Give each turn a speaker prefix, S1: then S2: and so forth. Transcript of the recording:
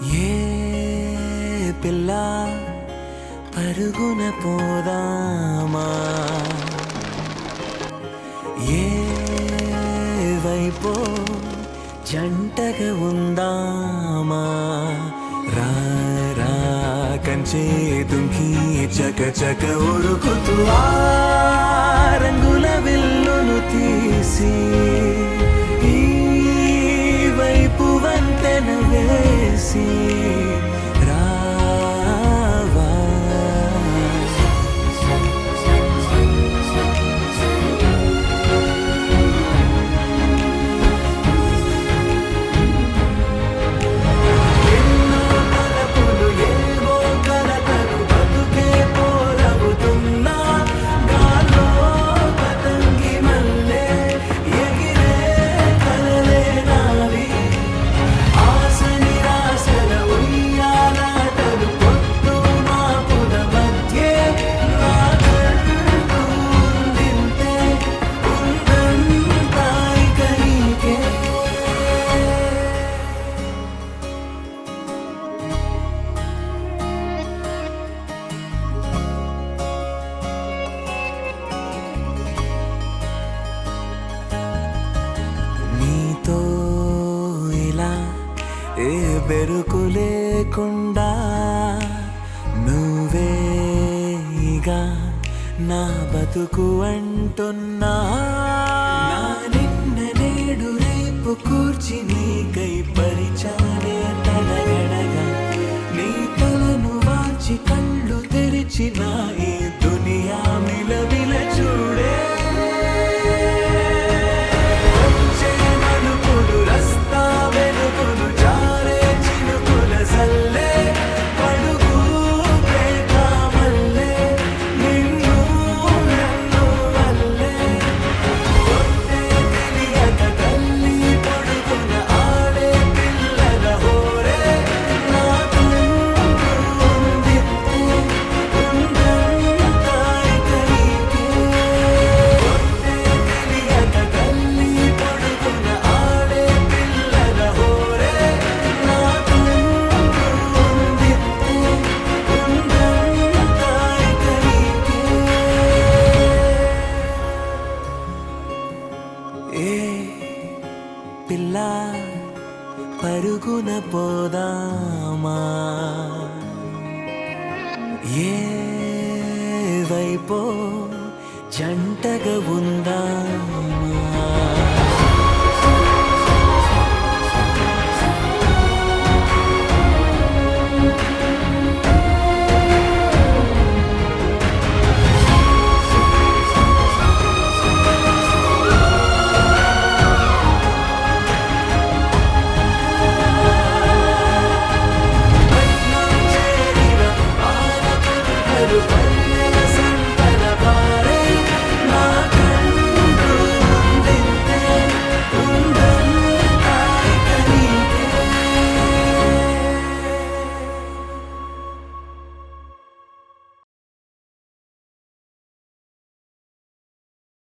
S1: ఏ పిల్ల పరుగున పోదామా, ఏ వైపో జంటగా ఉందామా, రా రా కంచే దుంకి చక చక ఉరుకుతూ ఆ రంగుల విల్లును తీసి ఈ వైపు వంతెన వేసి రావా. ఎన్నో తలపులు ఏవో కలతలు బతుకే పోలవుతున్నా గాల్లో పతంగి మల్లె ఎగిరే కలలే నావి. ఆశ నిరాశల ఉయ్యాలాటలు పొద్దు మాపుల మధ్యే నాకంటూ ఉందింతే ఉందంతా ఇక నీకే. నీతో ఇలా ఏ బెరుకు లేకుండా నువ్వేగా నా బతుకు అంటున్నా. నా నిన్న నేడు రేపు కూర్చి నీకై పరిచానే తడగడగా నీ తలను వాచి కళ్ళు తెరిచిన ఈ దునియా మిలమిల చూడే. వచ్చే మలుపులు రస్తా వెలుగులు జారే చినుకుల సల్లే పడుగు పేట మల్లె నిన్ను నన్ను వల్లే. పొద్దే తెలియక తల్లి పొడుగున ఆడే పిల్లల హోరే నాకంటూ ఉందింతే ఉందంతా ఇక నీకే. పొద్దే తెలియక తల్లి పొడుగున ఆడే పిల్లల హోరే నాకంటూ ఉందింతే ఉందంతా ఇక నీకే. ఏ పిల్ల పరుగున పోదామా, ఏ వైపో జంటగా ఉందామా.